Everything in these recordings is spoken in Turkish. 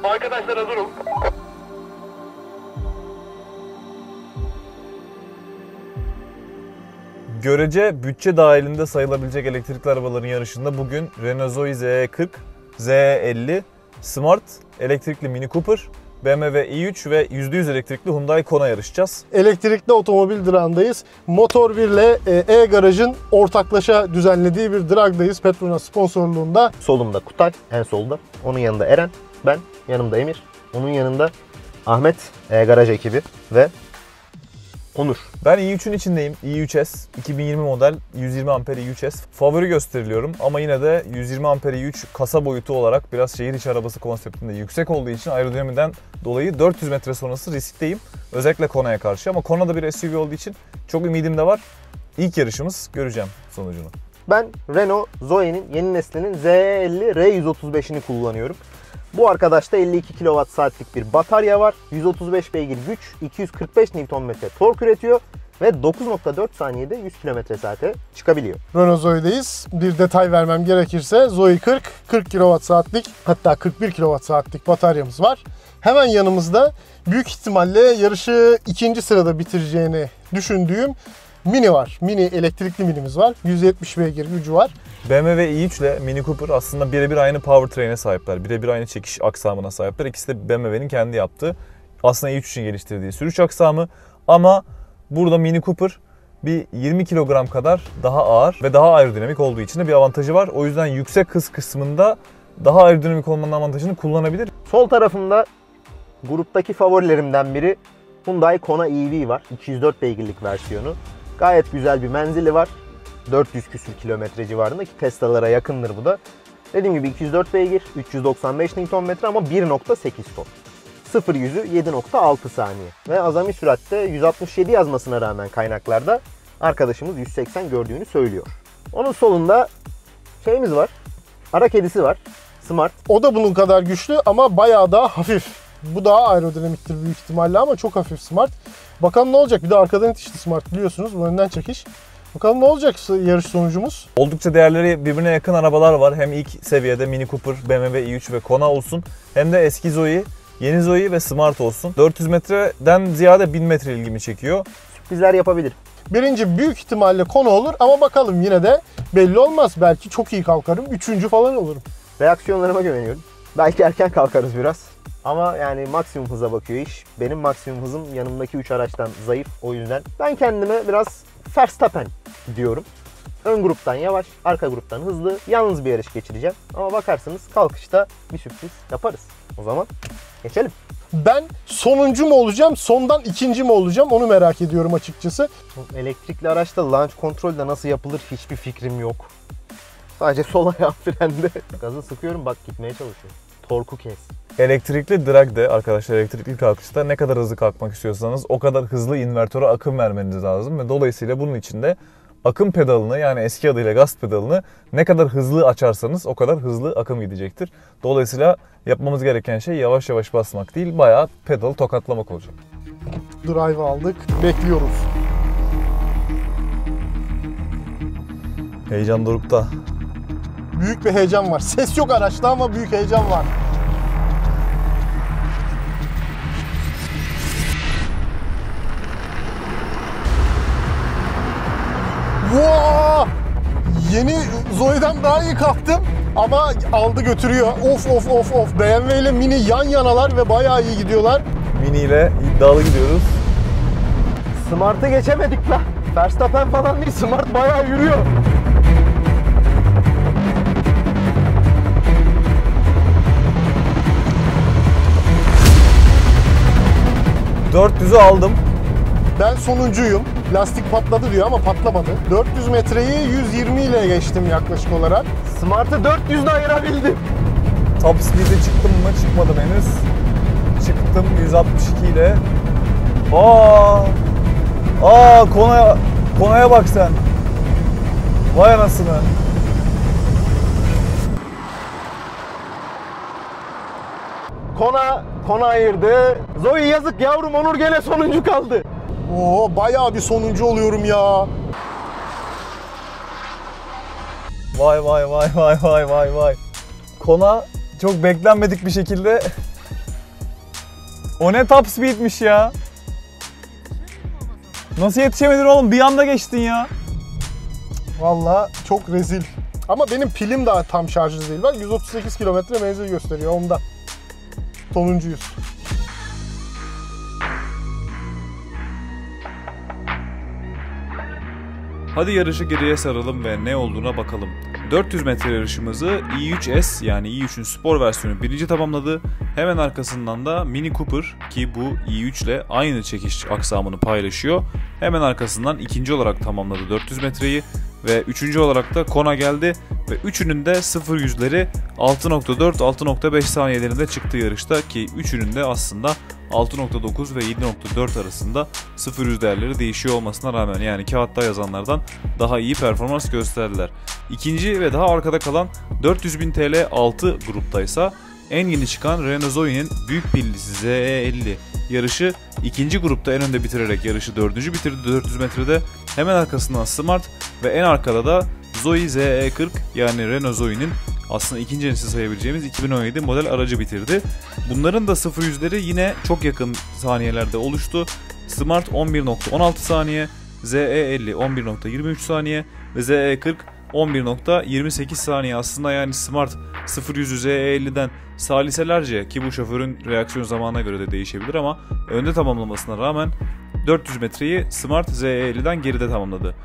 Arkadaşlar hazırım. Görece bütçe dahilinde sayılabilecek elektrikli arabaların yarışında bugün Renault Zoe ZE40, ZE50, Smart, elektrikli Mini Cooper, BMW i3 ve %100 elektrikli Hyundai Kona yarışacağız. Elektrikli otomobil dragındayız. Motor 1 ile e-Garaj'ın ortaklaşa düzenlediği bir dragdayız. Petronas sponsorluğunda. Solumda Kutay, en solda. Onun yanında Eren, ben. Yanımda Emir. Onun yanında Ahmet, garaj ekibi ve Onur. Ben i3'ün içindeyim. i3S, 2020 model 120 amper i3S. Favori gösteriliyorum ama yine de 120 amper i3 kasa boyutu olarak biraz şehir içi arabası konseptinde yüksek olduğu için aerodinamiden dolayı 400 metre sonrası riskteyim. Özellikle Kona'ya karşı ama Kona da bir SUV olduğu için çok ümidim de var. İlk yarışımız, göreceğim sonucunu. Ben Renault Zoe'nin yeni neslinin ZE50 R135'ini kullanıyorum. Bu arkadaşta 52 kWh'lik bir batarya var. 135 beygir güç, 245 Nm tork üretiyor ve 9.4 saniyede 100 km/saate çıkabiliyor. Renault Zoe'deyiz. Bir detay vermem gerekirse Zoe 40 kWh'lik, hatta 41 kWh'lik bataryamız var. Hemen yanımızda büyük ihtimalle yarışı ikinci sırada bitireceğini düşündüğüm Mini var. Mini elektrikli Mini'miz var. 170 beygir gücü var. BMW i3 ile Mini Cooper aslında birebir aynı powertrain'e sahipler. Birebir aynı çekiş aksamına sahipler. İkisi de BMW'nin kendi yaptığı, aslında i3 için geliştirdiği sürüş aksamı. Ama burada Mini Cooper bir 20 kilogram kadar daha ağır ve daha aerodinamik olduğu için de bir avantajı var. O yüzden yüksek hız kısmında daha aerodinamik olmanın avantajını kullanabilir. Sol tarafımda gruptaki favorilerimden biri Hyundai Kona EV var. 204 beygirlik versiyonu. Gayet güzel bir menzili var. 400 küsür kilometre civarında ki Tesla'lara yakındır bu da. Dediğim gibi 204 beygir, 395 Nm ama 1.8 ton. 0-100'ü 7.6 saniye. Ve azami süratte 167 yazmasına rağmen kaynaklarda arkadaşımız 180 gördüğünü söylüyor. Onun solunda şeyimiz var. Ara kedisi var. Smart. O da bunun kadar güçlü ama bayağı daha hafif. Bu daha aerodinamiktir büyük ihtimalle ama çok hafif Smart. Bakalım ne olacak? Bir de arkadan itişti Smart, biliyorsunuz. Bu önden çekiş. Bakalım ne olacak yarış sonucumuz? Oldukça değerleri birbirine yakın arabalar var. Hem ilk seviyede Mini Cooper, BMW i3 ve Kona olsun. Hem de eski Zoe, yeni Zoe ve Smart olsun. 400 metreden ziyade 1000 metre ilgimi çekiyor. Sürprizler yapabilir. Birinci büyük ihtimalle Kona olur ama bakalım, yine de belli olmaz. Belki çok iyi kalkarım. Üçüncü falan olurum. Reaksiyonlarıma güveniyorum. Belki erken kalkarız biraz. Ama yani maksimum hıza bakıyor iş. Benim maksimum hızım yanımdaki 3 araçtan zayıf. O yüzden ben kendime biraz Verstappen diyorum. Ön gruptan yavaş, arka gruptan hızlı, yalnız bir yarış geçireceğim. Ama bakarsınız kalkışta bir sürpriz yaparız. O zaman geçelim. Ben sonuncu mu olacağım, sondan ikinci mi olacağım, onu merak ediyorum açıkçası. Elektrikli araçta launch kontrolde nasıl yapılır hiçbir fikrim yok. Sadece sol ayağım frende. Gazı sıkıyorum, bak gitmeye çalışıyorum. Torku kes. Elektrikli drag'de arkadaşlar, elektrikli kalkışta ne kadar hızlı kalkmak istiyorsanız o kadar hızlı invertöre akım vermeniz lazım. Ve dolayısıyla bunun için de akım pedalını, yani eski adıyla gaz pedalını ne kadar hızlı açarsanız o kadar hızlı akım gidecektir. Dolayısıyla yapmamız gereken şey yavaş yavaş basmak değil, bayağı pedalı tokatlamak olacak. Drive aldık, bekliyoruz. Heyecan dorukta. Büyük bir heyecan var. Ses yok araçta ama büyük heyecan var. Wow! Yeni Zoe'den daha iyi kalktım ama aldı götürüyor. Of. BMW ile Mini yan yanalar ve bayağı iyi gidiyorlar. Mini ile iddialı gidiyoruz. Smart'ı geçemedik lan. Verstappen falan değil, Smart bayağı yürüyor. ...400'ü aldım. Ben sonuncuyum. Lastik patladı diyor ama patlamadı. 400 metreyi 120 ile geçtim yaklaşık olarak. Smart'ı 400'de ayırabildim. Top speed'e çıktım mı? Çıkmadım henüz. Çıktım 162 ile. Kona'ya bak sen. Vay anasını. Kona ayırdı. Zoe yazık yavrum, Onur gene sonuncu kaldı. Oo, bayağı bir sonuncu oluyorum ya. Vay. Kona çok beklenmedik bir şekilde O ne top speed'miş ya. Nasıl yetişemedin oğlum? Bir anda geçtin ya. Vallahi çok rezil. Ama benim pilim daha tam şarjlı değil. Bak 138 kilometre menzil gösteriyor ondan. Sonuncuyuz. Hadi yarışı geriye saralım ve ne olduğuna bakalım. 400 metre yarışımızı i3S yani i3'ün spor versiyonu birinci tamamladı. Hemen arkasından da Mini Cooper ki bu i3 ile aynı çekiş aksamını paylaşıyor. Hemen arkasından ikinci olarak tamamladı 400 metreyi ve üçüncü olarak da Kona geldi ve üçünün de 0-100'leri 6.4-6.5 saniyelerinde çıktı yarışta ki üçünün de aslında 6.9 ve 7.4 arasında 0-100 değerleri değişiyor olmasına rağmen yani kağıtta yazanlardan daha iyi performans gösterdiler. İkinci ve daha arkada kalan 400.000 TL 6 gruptaysa en yeni çıkan Renault Zoe'nin büyük pillisi ZE50 yarışı ikinci grupta en önde bitirerek yarışı dördüncü bitirdi 400 metrede. Hemen arkasından Smart ve en arkada da Zoe ZE40 yani Renault Zoe'nin aslında ikinci nesil sayabileceğimiz 2017 model aracı bitirdi. Bunların da 0-100'leri yine çok yakın saniyelerde oluştu. Smart 11.16 saniye, ZE50 11.23 saniye ve ZE40 11.28 saniye. Aslında yani Smart 0-100'ü ZE50'den saliselerce ki bu şoförün reaksiyon zamanına göre de değişebilir ama önde tamamlamasına rağmen 400 metreyi Smart ZE50'den geride tamamladı.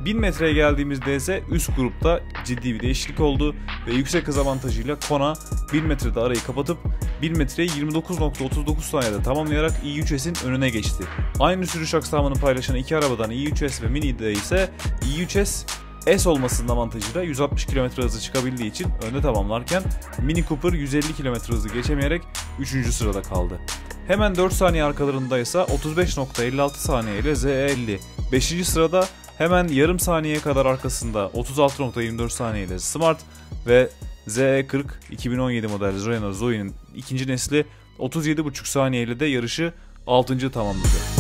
1000 metreye geldiğimizde ise üst grupta ciddi bir değişiklik oldu ve yüksek hız avantajıyla Kona 1000 metrede arayı kapatıp 1000 metreyi 29.39 saniyede tamamlayarak i3S'in önüne geçti. Aynı sürüş aksamını paylaşan iki arabadan i3S ve Mini'de ise i3S S olmasının avantajıyla 160 km hızı çıkabildiği için önde tamamlarken Mini Cooper 150 km hızı geçemeyerek 3. sırada kaldı. Hemen 4 saniye arkalarında ise 35.56 saniye ile ZE50 5. sırada. Hemen yarım saniyeye kadar arkasında 36.24 saniye ile Smart ve ZE40 2017 model Renault Zoe'nin ikinci nesli 37.5 saniye ile de yarışı 6. tamamladı.